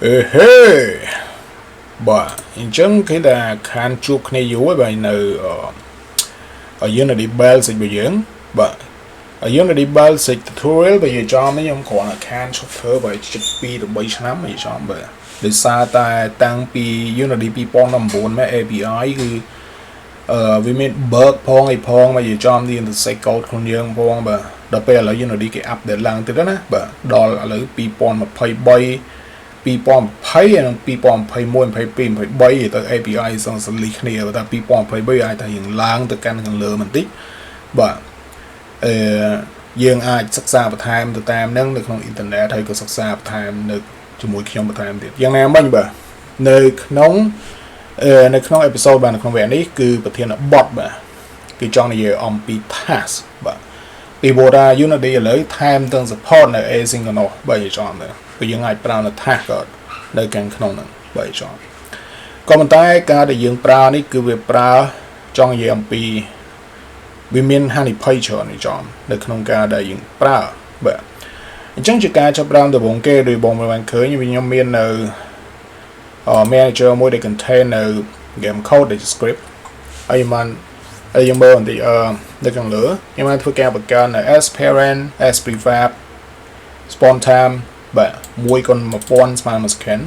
เฮ้บ่អញ្ចឹងគេថាខានជួបគ្នាយូរហើយបើនៅUnity Basic របស់យើងបាទ Unity Basic Tutorial បើយើងចំនេះខ្ញុំគ្រាន់តែខានឈប់ធ្វើបើជិត2ទៅ3ឆ្នាំហើយចំបាទដោយសារតែតាំងពី Unity 2019មក API គឺវាមាន bug ផងអីផងមកយើងចំនេះ interface code ខ្លួនយើងផងបាទដល់ពេលឥឡូវ Unity គេ update ឡើងទៀតណាបាទដល់ឥឡូវ2023 2020 និង2021 22 23ទៅ API សងសលីគ្នាតែ2023អាចថាយើងឡើងទៅកាន់ខាងលើបន្តិចបាទយើងអាចសិក្សាបន្ថែមទៅតាមនឹងនៅក្នុងអ៊ីនធឺណិតហើយក៏សិក្សាបន្ថែមនៅជាមួយខ្ញុំបន្ថែមទៀតយ៉ាងណាមិញបាទនៅក្នុងអេពីសូតបាទនៅក្នុងវគ្គនេះគឺប្រធានបទបាទគឺចង់និយាយអំពី task បាទពីព្រោះថា Unity ឥឡូវថែមទាំង support នៅ asynchronous បាទយល់ចំទៅគឺយើងអាចប្រើនៅ task ក៏នៅខាងក្នុងហ្នឹងបាទយល់ចំក៏ប៉ុន្តែការដែលយើងប្រើនេះគឺវាប្រើចង់និយាយអំពីវាមានហានិភ័យច្រើនយល់ចំនៅក្នុងការដែលយើងប្រើបាទអញ្ចឹងជាការចាប់ផ្ដើមដំបូងគេដោយបងមិនបានឃើញខ្ញុំមាននៅmanager មួយដែល contain នៅ game code ដែល script ហើយហើយយើងមើលបន្តិចនៅខាងលើខ្ញុំបានធ្វើការបង្កើននៅ as parent as prefab spawn time បាទ1/1000 ស្មើនឹង second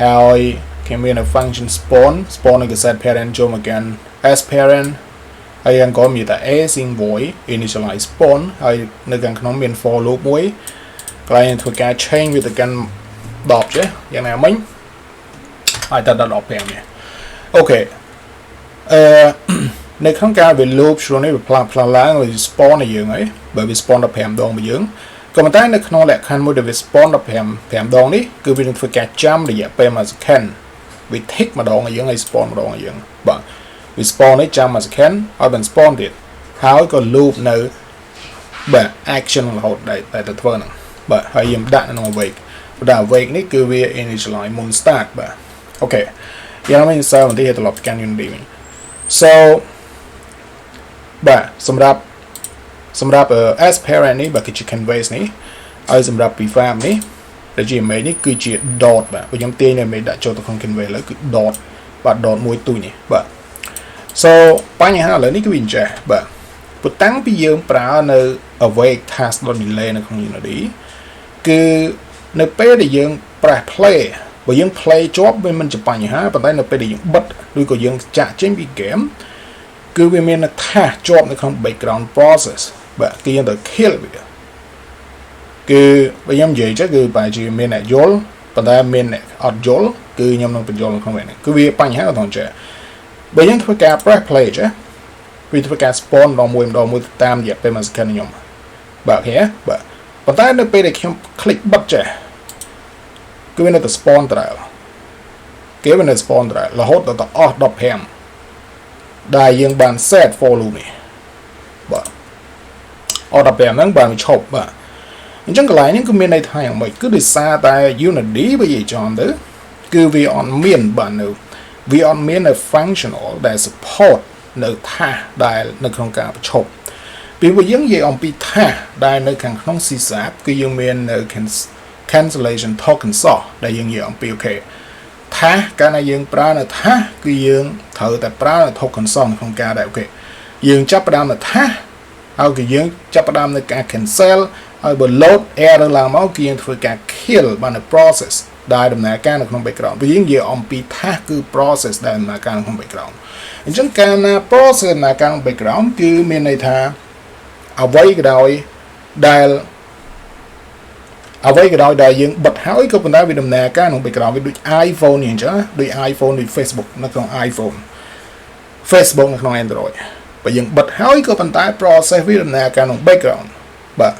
ហើយគេមាននៅ function spawn នៅ set parent ចូលមកកាន់ as parent ហើយយ៉ាងក៏មានតែ async void initialize spawn ហើយនៅខាងក្នុងមាន for loop មួយកន្លែងធ្វើការ change វាទៅកាន់10ចេះយ៉ាងណាមិញហើយតដល់15នេះអូខេនៅក្នុងការវា loop ជ្រុលនេះវាផ្លាស់ឡើងវា spawn ឲ្យយើងហើយបើវា spawn 15ដងមកយើងក៏ប៉ុន្តែនៅក្នុងលក្ខខណ្ឌមួយដែលវា spawn 15ដងនេះគឺវានឹងធ្វើការចាំរយៈពេល1 second វា tick ម្ដងឲ្យយើងហើយ spawn ម្ដងឲ្យយើងបាទវា spawn នេះចាំ1 second ហើយបាន spawn ទៀតហើយក៏ loop នៅបាទ action រហូតតែទៅធ្វើហ្នឹងបាទហើយយើងដាក់នៅក្នុង awake ព្រោះ awake នេះគឺវា initialize មុន start បាទអូខេយ៉ាងណាមិញសើបន្តិចឲ្យត្រឡប់ទៅកាន់ Unity វិញ so បាទសម្រាប់as parent នេះបាទគឺជា canvas នេះហើយសម្រាប់ prefab នេះដែលជា image នេះគឺជា dot បាទខ្ញុំទាញនៅ image ដាក់ចូលទៅក្នុង canvas លើគឺ dot បាទ dot មួយទូចនេះបាទ so បញ្ហាឥឡូវនេះគឺវាអញ្ចេះបាទព្រោះតាំងពីយើងប្រើនៅ awake Task.Delay នៅក្នុង Unity គឺនៅពេលដែលយើង press play បើយើង play ជាប់វាមិនជាបញ្ហាប៉ុន្តែនៅពេលដែលយើងបិទឬក៏យើងចាក់ចេញពី game គឺវាមាន task ជាប់នៅក្នុង background process បាទគឺយើងត្រូវ kill វាគឺបើខ្ញុំនិយាយចឹងគឺបែរជាមានអ្នកយល់ប៉ុន្តែមានអ្នកអត់យល់គឺខ្ញុំនឹងបញ្យល់នៅក្នុងនេះគឺវាបញ្ហាដល់ចេះបើយើងធ្វើការ press play ចេះវាធ្វើការ spawn ម្ដងមួយតាមរយៈពេល1 second ខ្ញុំបាទអូខេបាទប៉ុន្តែនៅពេលដែលខ្ញុំ click បិទចេះគឺវានៅតែ spawn ត្រែលគេវានៅ spawn ត្រែលរហូតដល់អស់15ដែលយើងបាន set for loop នេះបាទអត់15ហ្នឹងបានឈប់បាទអញ្ចឹងកន្លែងនេះគឺមានន័យថាយ៉ាងម៉េចគឺដោយសារតែ Unity បើនិយាយចំទៅគឺវាអត់មានបាទនៅវាអត់មាននៅ functional ដែល support នៅ task ដែលនៅក្នុងការប្រឈប់ពីព្រោះយើងនិយាយអំពី task ដែលនៅខាងក្នុង C# គឺយើងមាននៅ cancellation token សោះដែលយើងនិយាយអំពីអូខេ task កាលណាយើងប្រើនៅ task គឺយើងត្រូវតែប្រើនៅ token សោះក្នុងការដែលអូខេយើងចាប់ផ្ដើមនៅ task ហើយគឺយើងចាប់ផ្ដើមនៅការ cancel ហើយបើ load error ឡើងមកគឺយើងធ្វើការ kill បាននៅ process ដែលដំណើរការនៅក្នុង background ព្រោះយើងនិយាយអំពី task គឺ process ដែលដំណើរការនៅក្នុង background អញ្ចឹងកាលណា process ដំណើរការក្នុង background គឺមានន័យថាអ្វីក៏ដោយដែលយើងបិទហើយក៏ប៉ុន្តែវាដំណើរការក្នុង background វាដូច iPhone នេះអញ្ចឹងដូច iPhone ដូច Facebook នៅក្នុង iPhone Facebook នៅក្នុង Android បើយើងបិទហើយក៏ប៉ុន្តែ process វាដំណើរការក្នុង background បាទ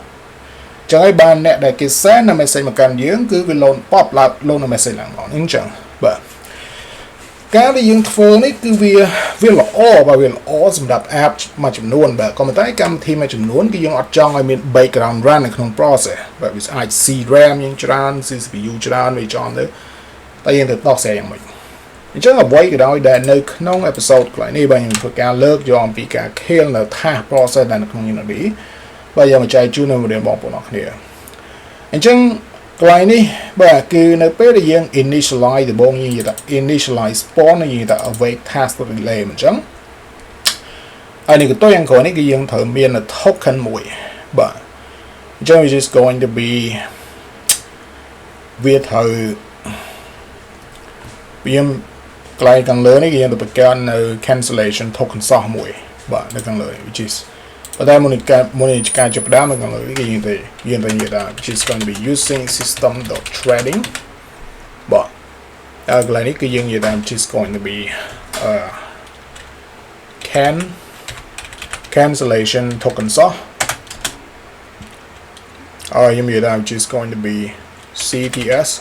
ចឹងហើយបានអ្នកដែលគេ send នៅ message មកកាន់យើងគឺវា load pop ឡើង load នៅ message ឡើងមកអញ្ចឹងបាទការដែលយើងធ្វើនេះគឺវាល្អបាទវាល្អសម្រាប់ app មួយចំនួនបាទក៏ប៉ុន្តែកម្មវិធីមួយចំនួនគឺយើងអត់ចង់ឲ្យមាន background run នៅក្នុង process បាទវាអាច C RAM យើងច្រើន CPU ច្រើនវាចង់ទៅតែយើងទៅដោះស្រាយយ៉ាងម៉េចអញ្ចឹងអ្វីក៏ដោយដែលនៅក្នុង episode ខ្លះនេះបាទខ្ញុំធ្វើការលើកយកអំពីការ kill នៅ task process ដែលនៅក្នុង Unity បាទយើងមកចែកជូននៅរៀនបងប្អូនអរគ្នាអញ្ចឹង cái này bà cứ nơi bé để dương initialize the bông như vậy initialize spawn như vậy await Task.Delay mình chẳng anh này cái tôi ăn gọi này cái dương thợ miên là token mùi but which is going to be viết thợ viêm cái càng lớn này cái dương được cái cancellation token so mùi but nó càng lớn which is but that money chụp đá nó càng lớn cái dương thì như là which is going to be using system.trading but cái này cái dương như là which is going to be cancellation token so như là which is going to be CTS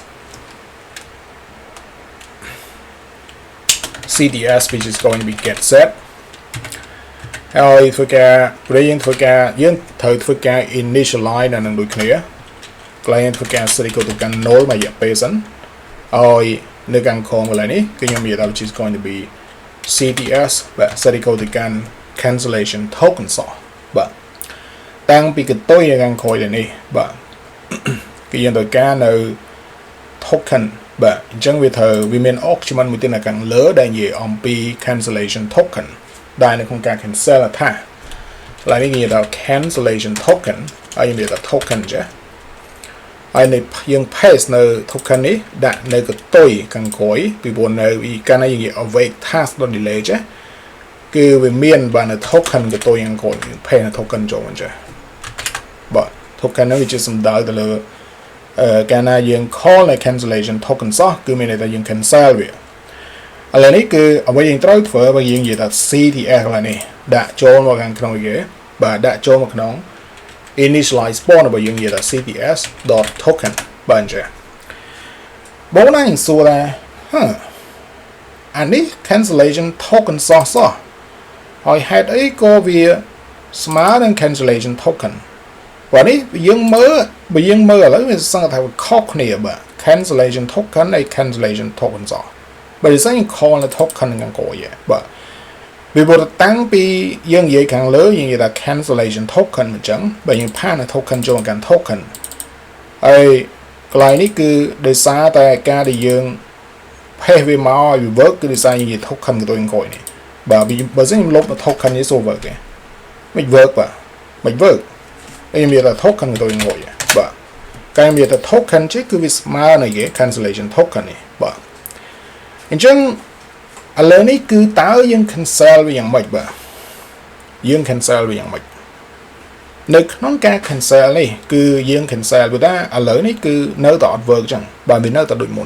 which is going to be get set for cái dương thời for cái initialize là được clear client for cái sẽ có được nối mà dẹp person nơi càng còn lại ní cái như là which is going to be CTS và sẽ có được cancellation token so but đang bị cái tôi đang coi này but cái dân tôi cá nơi token but chẳng vì thờ vì mình option một tên là càng lớn đại gì on bị cancellation token đại này không càng cancel là tha lại cái gì là cancellation token ai như là token chứ ai này dùng paste nơi token ấy đã nơi cái tôi càng coi vì buồn nơi vì cái này gì await Task.Delay chứ cứ về miền và là token cái tôi đang coi pay là token cho mình chứ but token nó chỉ xâm đợi là cái này dùng call là cancellation token so cứ mình này ta dùng cancel vậy là này cứ ở bên dùng trâu phở và dùng gì là CTS là này đã cho một cái không gì và đã cho một cái initialize spawn và dùng gì là CTS dot token bạn chứ bố này số là anh ấy cancellation token so hỏi hết ấy có việc smart and cancellation token và đấy bây giờ mơ là mình sang thành cock này mà cancellation token này cancellation token so bây giờ sang call là token ngang coi vậy but vì bộ tăng bị dân vậy càng lớn như là cancellation token mình chẳng bởi những pan là token cho càng token ai cái này cứ để xa tại ca để dân pay về máu vì vớt cứ để xa như vậy token của tôi coi này và bây giờ những lúc mà token như số vợt kìa mình vớt và mình vớt đây là token của tôi ngồi và cái là token chứ cứ vì smart này cái cancellation token này và anh chăng lớn ấy cứ táo dân cancel với dạng mạch và dân cancel với dạng mạch nếu nó ca cancel này cứ dân cancel với ta lớn ấy cứ nỡ tỏ vợt chẳng và mình nỡ tỏ đuổi một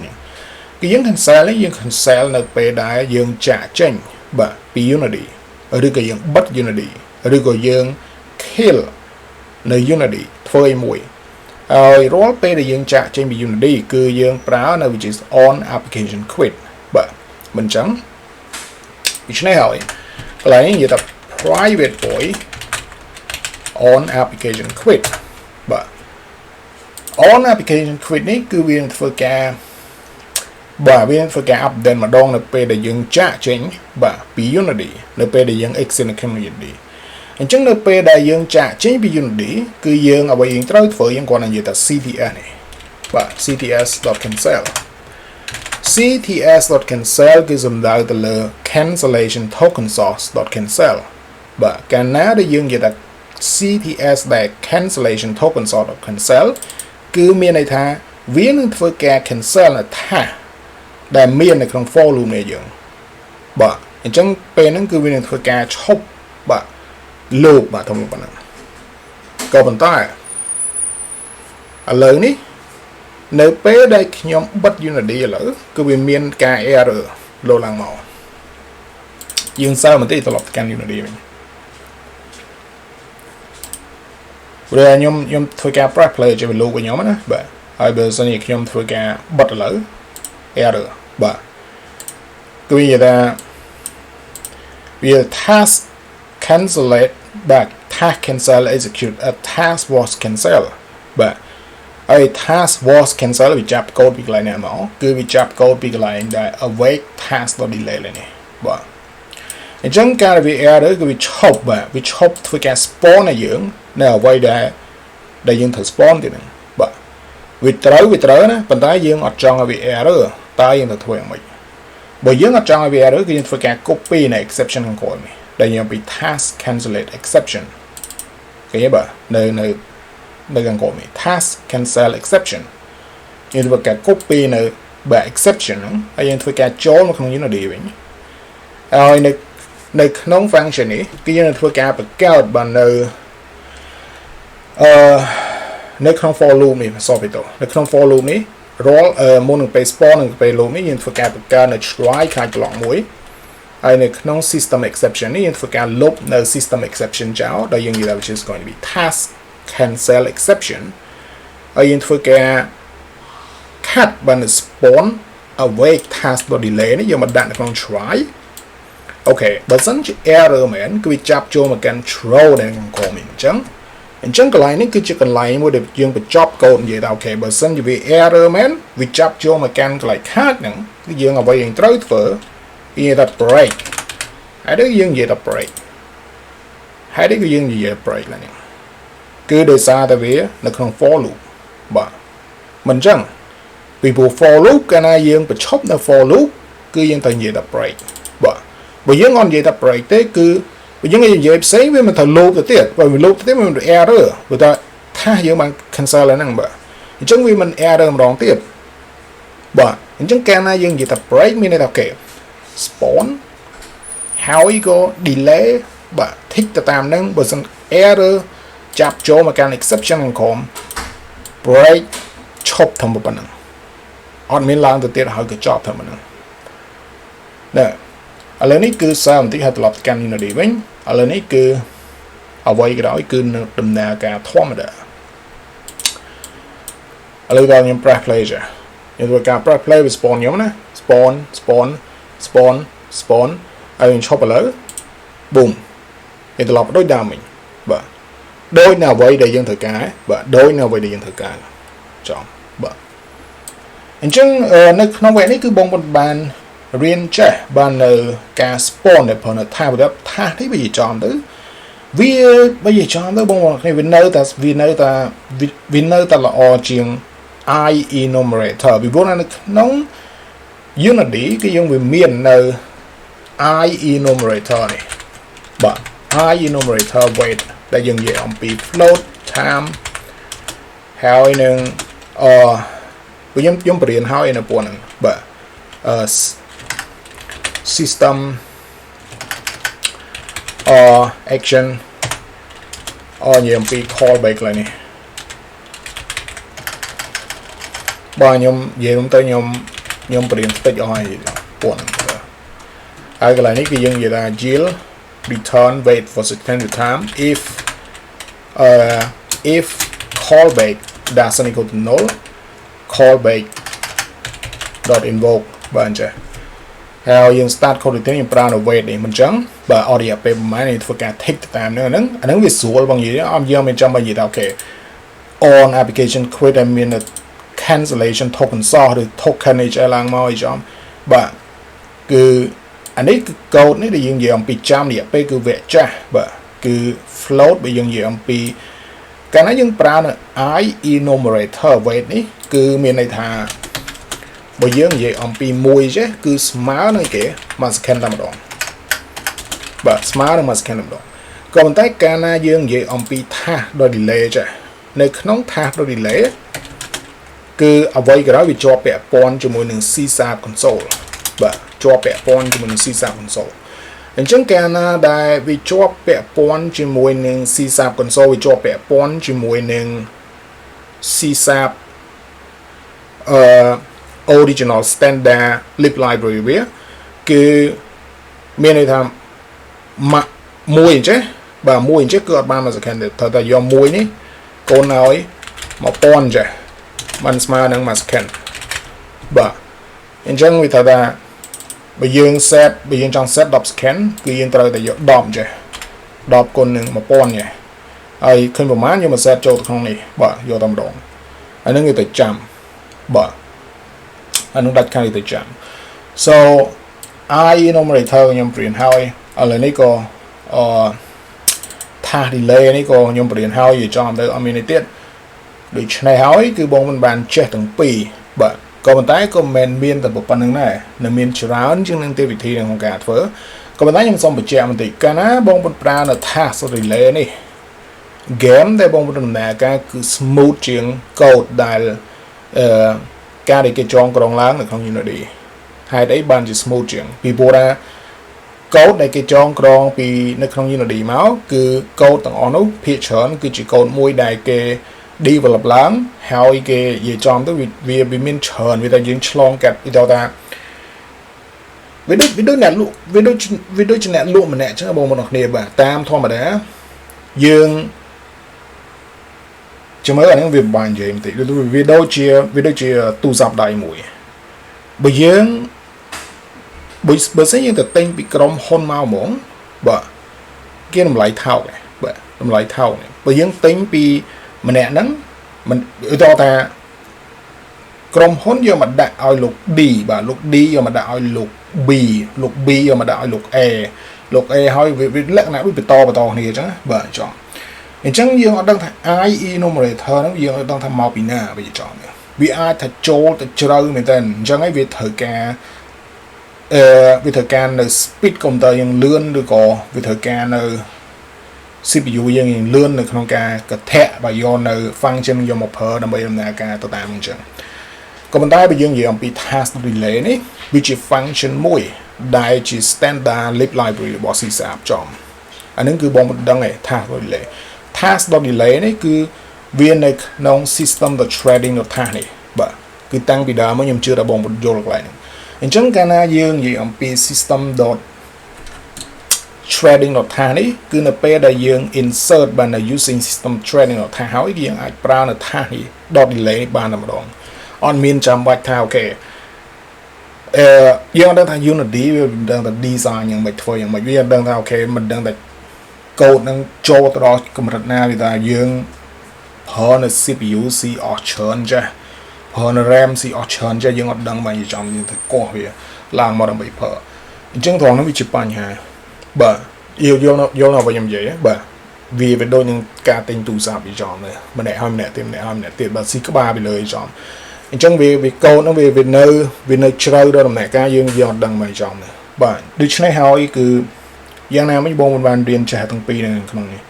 cái dân cancel là về đại dân trả tranh và bị unity ở đây cái dân bất unity ở đây có dân kill nơi unity phơi mùi rồi pe để dân trả trên bị unity cứ dân báo là which is on application quit but mình chẳng which này hỏi lấy như là private void on application quit but on application quit này cứ viên phơi cả bà viên phơi cả update mà đong là pe để dân trả trên và bị unity là pe để dân extend community anh chẳng được pe đại dương trả chính bị unity cứ dương ở bên trái phơiยังcòn là gì ta CTS này và CTS.cancel cứ dùng đại từ là cancellation token source.cancel và cái nào để dương gì ta CTS đại cancellation token source.cancel cứ miền này tha viên phơi cả cancel là tha đại miền này không follow luôn này dương và anh chẳng pe nó cứ viên phơi cả chop và lục mà thông qua này có vấn đề lớn ní nếu bé đây nhóm bất unity lỡ cứ bị miền KR lô lăng màu nhưng sao mà tí tập can unity mình rồi nhóm thôi ca play cho mình lưu của nhóm đó vậy ai bây giờ thì nhóm thôi ca bất lỡ R và cứ bây giờ task cancel back task cancel execute a task was cancelled but a task was cancelled bị chap code bị lại nè máu cứ bị chap code bị lại để await Task.Delay này but anh chẳng cả vì error đó cứ bị chop với cái spawn này dưỡng nào quay để dùng thử spawn thì này but withdraw ណាប៉ុន្តែយើងអត់ចង់ឲ្យវា error តើយើងទៅធ្វើយ៉ាងម៉េចបើយើងអត់ចង់ឲ្យវា error គឺយើងធ្វើការ copy នៅ exception ខាងក្រោយនេះដែលយើងពី task cancellate exception ឃើញទេបាទនៅខាងក្រោមនេះ task cancel exception យើងធ្វើការ copy នៅបែប exception ហ្នឹងហើយយើងធ្វើការចូលមកក្នុង unity វិញហើយនៅក្នុង function នេះគឺយើងនឹងធ្វើការបង្កើតបាននៅក្នុង for loop នេះsorry តោះនៅក្នុង for loop នេះ roll មុននឹងពេល spawn នឹងពេល loop នេះយើងធ្វើការបង្កើតនៅ try ខាង block មួយហើយនៅក្នុង system exception នេះយើងធ្វើការលុបនៅ system exception ចោលដែលយើងនិយាយ which is going to be task cancel exception ហើយយើងធ្វើការ cut បាន spawn awake task.delay នេះយើងមកដាក់នៅក្នុង try អូខេបើសិនជា error មែនគឺវាចាប់ចូលមកកាន់ throw ដែលក្នុង column អញ្ចឹងកន្លែងនេះគឺជាកន្លែងមួយដែលយើងបញ្ចប់កូដនិយាយថាអូខេបើសិនជាវា error មែនវាចាប់ចូលមកកាន់កន្លែងខាតហ្នឹងគឺយើងអ្វីយើងត្រូវធ្វើនិយាយថា break ហើយដូចយើងនិយាយថា break ហើយដូចយើងនិយាយ break ឡើងនេះគឺដោយសារតែវានៅក្នុង for loop បាទមិនអញ្ចឹងពីព្រោះ for loop កាលណាយើងបញ្ឈប់នៅ for loop គឺយើងត្រូវនិយាយថា break បាទបើយើងអត់និយាយថា break ទេគឺបើយើងនិយាយផ្សេងវាមិនទៅ loop ទៅទៀតបើវា loop ទៅទៀតវាមិន error ព្រោះតែថាយើងបាន cancel ហ្នឹងបាទអញ្ចឹងវាមិន error ម្ដងទៀតបាទអញ្ចឹងកាលណាយើងនិយាយថា break មានន័យថាអូខេ spawn ហើយក៏ delay បាទ tick ទៅតាមហ្នឹងបើសិន error ចាប់ចូលមកកាន់ exception ក្នុងក្រុម break ឈប់ធំប៉ុណ្ណឹងអត់មានឡើងទៅទៀតហើយក៏ចប់តែប៉ុណ្ណឹងណែឥឡូវនេះគឺសារបន្តិចហើយត្រឡប់ទៅកាន់ unity វិញឥឡូវនេះគឺអ្វីក៏ដោយគឺនឹងដំណើរការធម្មតាឥឡូវដល់ខ្ញុំ press play ចាខ្ញុំធ្វើការ press play វា spawn ខ្ញុំណា spawn ហើយខ្ញុំឈប់ឥឡូវ boom វាត្រឡប់ដូចដើមវិញបាទដូចនៅអ្វីដែលយើងត្រូវការបាទដូចនៅអ្វីដែលយើងត្រូវការចំបាទអញ្ចឹងនៅក្នុងវគ្គនេះគឺបងប្អូនបានរៀនចេះបាននៅការ spawn ដែលព្រោះថាថានេះវាចំទៅវាបើនិយាយចំទៅបងប្អូនគ្នាវានៅតែល្អជាង I enumerator ពីព្រោះនៅក្នុង unity គឺយើងវាមាននៅ I enumerator នេះបាទ I enumerator wait ដែលយើងនិយាយអំពី float time ហើយនឹងខ្ញុំបរៀនហើយនៅពួកហ្នឹងបាទsystem action និយាយអំពី callback ឡើយនេះបាទខ្ញុំនិយាយទៅខ្ញុំបរៀនតិចអស់ហើយពួកហ្នឹងហើយកន្លែងនេះគឺយើងនិយាយថា yield return wait for second time if callback doesn't equal to null callback dot invoke បាទអញ្ចឹងហើយយើង start code ទៅយើងប្រើនៅ wait នេះមិនអញ្ចឹងបើអត់រយៈពេលប្រហែលនេះធ្វើការ tick ទៅតាមហ្នឹងអាហ្នឹងវាស្រួលបងនិយាយអត់យើងមិនចាំបាច់និយាយថាអូខេ on application quit ដែលមាន cancellation token សោះឬ token HL ឡើងមកអីចំបាទគឺអានេះគឺ code នេះដែលយើងនិយាយអំពីចាំរយៈពេលគឺវគ្គចាស់បាទគឺ float បើយើងនិយាយអំពីកាលណាយើងប្រើនៅ I enumerator wait នេះគឺមានន័យថាបើយើងនិយាយអំពី1ចេះគឺស្មើនឹងគេ1 second តែម្ដងបាទស្មើនឹង1 second តែម្ដងក៏ប៉ុន្តែកាលណាយើងនិយាយអំពី task.delay ចេះនៅក្នុង task.delay គឺអ្វីក៏ដោយវាជាប់ពាក់ព័ន្ធជាមួយនឹង C# console បាទជាប់ពាក់ព័ន្ធជាមួយនឹង C# console អញ្ចឹងកាលណាដែលវាជាប់ពាក់ព័ន្ធជាមួយនឹង C# console វាជាប់ពាក់ព័ន្ធជាមួយនឹង C# original standard lib library វាគឺមានន័យថាមួយអញ្ចឹងបាទមួយអញ្ចឹងគឺអត់បាន1 second ទេត្រូវតែយកមួយនេះកូនឲ្យ1000អញ្ចឹងมันស្មើនឹង1 second បាទអញ្ចឹងវាត្រូវថាបើយើងចង់ set 10 second គឺយើងត្រូវតែយក10អញ្ចឹង10គុណនឹង1000អញ្ចឹងហើយឃើញប្រមាណយកមក set ចូលទៅក្នុងនេះបាទយកតែម្ដងហើយនឹងវាទៅចាំបាទអានោះដាច់ខាតទៅចាំ so I enumerator ខ្ញុំព្រៀនហើយឥឡូវនេះក៏task delay នេះក៏ខ្ញុំព្រៀនហើយនិយាយចំទៅអត់មាននេះទៀត ដូចនេះហើយគឺបងមិនបានចេះទាំងពីរបាទក៏ប៉ុន្តែក៏មិនមានតែប៉ុណ្្នឹងដែរនៅមានច្រើនជាងនឹងទេវិធីក្នុងការធ្វើក៏ប៉ុន្តែខ្ញុំសូមបញ្ជាក់បន្តិចកាលណាបងប្រើនៅ Task.Delay នេះ game ដែលបងដំណើរការគឺ smooth ជាង code ដែលការដែលគេចងក្រងឡើងនៅក្នុង Unity ហេតុអីបានជា smooth ជាងពីព្រោះថា code ដែលគេចងក្រងពីនៅក្នុង Unity មកគឺ code ទាំងអស់នោះភាគច្រើនគឺជា code មួយដែលគេ develop ឡើងហើយគេនិយាយចំទៅវាមានច្រើនវាតែយើងឆ្លងកាត់ពីថាវាដូចអ្នកលក់វាដូចជាអ្នកលក់ម្នាក់អញ្ចឹងបងប្អូនគ្នាបាទតាមធម្មតាយើងចាំមើលអានេះវាបាននិយាយបន្តិចវាដូចជាទូរស័ព្ទដៃមួយបើយើងបើសិនយើងទៅទិញពីក្រុមហ៊ុនមកហ្មងបាទគេតម្លៃថោកបាទតម្លៃថោកបើយើងទិញពីម្នាក់ហ្នឹងមិនឧទាហរណ៍ថាក្រុមហ៊ុនយកមកដាក់ឲ្យលោក D បាទលោក D យកមកដាក់ឲ្យលោក B លោក B យកមកដាក់ឲ្យលោក A លោក A ហើយវាលក្ខណៈវាបន្តគ្នាអញ្ចឹងបាទចង់អញ្ចឹងយើងអត់ដឹងថា IE enumerator ហ្នឹងយើងអត់ដឹងថាមកពីណាវាចង់វាអាចថាចូលទៅជ្រៅមែនតើអញ្ចឹងហើយវាត្រូវការវាត្រូវការនៅ speed computer យ៉ាងលឿនឬក៏វាត្រូវការនៅ CPU យើងលឿននៅក្នុងការកថាបើយកនៅ function យកមកប្រើដើម្បីដំណើរការទៅតាមអញ្ចឹងក៏ប៉ុន្តែបើយើងនិយាយអំពី Task.Delay នេះវាជា function មួយដែលជា standard lib library របស់ C# ចំអានឹងគឺបងមិនដឹងទេ Task.Delay នេះគឺវានៅក្នុង system the threading របស់ task នេះបាទគឺតាំងពីដើមមកខ្ញុំជឿថាបងមិនយល់កន្លែងហ្នឹងអញ្ចឹងកាលណាយើងនិយាយអំពី system threading របស់ task នេះគឺនៅពេលដែលយើង insert បាននៅ using system threading របស់ task ហើយយើងអាចប្រើនៅ task នេះ .delay បានតែម្ដងអត់មានចាំបាច់ថាអូខេយើងអត់ដឹងថា Unity វាមិនដឹងថា design យ៉ាងម៉េចធ្វើយ៉ាងម៉េចវាអត់ដឹងថាអូខេមិនដឹងថា code នឹងចូលទៅដល់កម្រិតណាវាថាយើងប្រើនៅ CPU C អស់ច្រើនចាស់ប្រើនៅ RAM C អស់ច្រើនចាស់យើងអត់ដឹងមកនិយាយចំយើងទៅកោះវាឡើងមកដើម្បីប្រើអញ្ចឹងត្រង់នោះវាជាបញ្ហាបាទយល់នៅវិញខ្ញុំនិយាយបាទវាដូចនឹងការទិញទូរស័ព្ទវាចំដែរម្នាក់ហើយម្នាក់ទៀតបាទស៊ីក្បាលពីលើចំអញ្ចឹងវាកូដហ្នឹងវានៅជ្រៅដល់ដំណាក់កាលយើងអត់ដឹងមកចំដែរបាទដូច្នេះហើយគឺយ៉ាងណាមិញបងមិនបានរៀនចេះទាំងពីរនៅក្នុងនេះ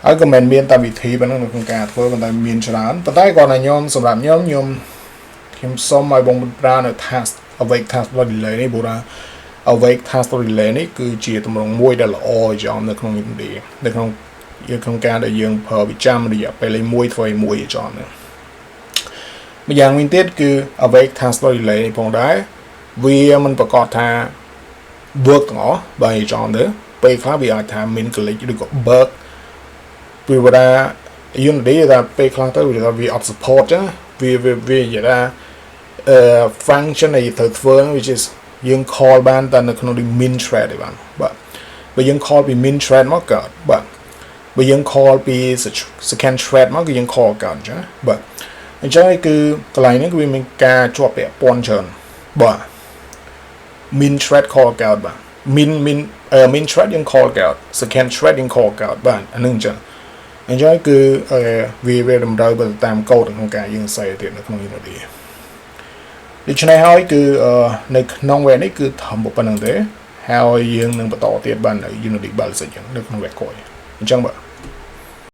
ហើយក៏មិនមានតែវិធីប៉ុណ្ណឹងនៅក្នុងការធ្វើប៉ុន្តែមានច្រើនប៉ុន្តែគាត់ថាខ្ញុំសម្រាប់ខ្ញុំសូមឲ្យបងប្រើនៅ Awake Task.Delay នេះព្រោះថា Awake Task.Delay នេះគឺជាទម្រង់មួយដែលល្អចំនៅក្នុង Unity នៅក្នុងការដែលយើងប្រើវិចាំរយៈពេល1ធ្វើ1ចំហ្នឹងម្យ៉ាងវិញទៀតគឺ Awake Task.Delay នេះផងដែរវាមិនប្រកាសថា work ទាំងអស់បើចំទៅពេលខ្លះវាអាចថាមាន glitch ឬក៏ bug ពីព្រោះថា Unity ថាពេលខ្លះទៅវាអត់ support ចឹងវានិយាយថាfunction ដែលត្រូវធ្វើ which is យើង call បានតែនៅក្នុង min thread ទេបាទបើយើង call ពី min thread មកកើតបាទបើយើង call ពី second thread មកគឺយើង call កើតអញ្ចឹងបាទអញ្ចឹងគឺកន្លែងនេះគឺវាមានការជាប់ពាក់ព័ន្ធច្រើនបាទ min thread call កើតបាទ min thread យើង call កើត second thread យើង call កើតបាទអានឹងអញ្ចឹងគឺវាតម្រូវទៅតាមកូដក្នុងការយើងសេទៀតនៅក្នុង Unity ដូច្នេះហើយគឺនៅក្នុងវគ្គនេះគឺធំប៉ុណ្្នឹងទេហើយយើងនឹងបន្តទៀតបាននៅ Unity Basic នៅក្នុងវគ្គក្រោយអញ្ចឹងបាទ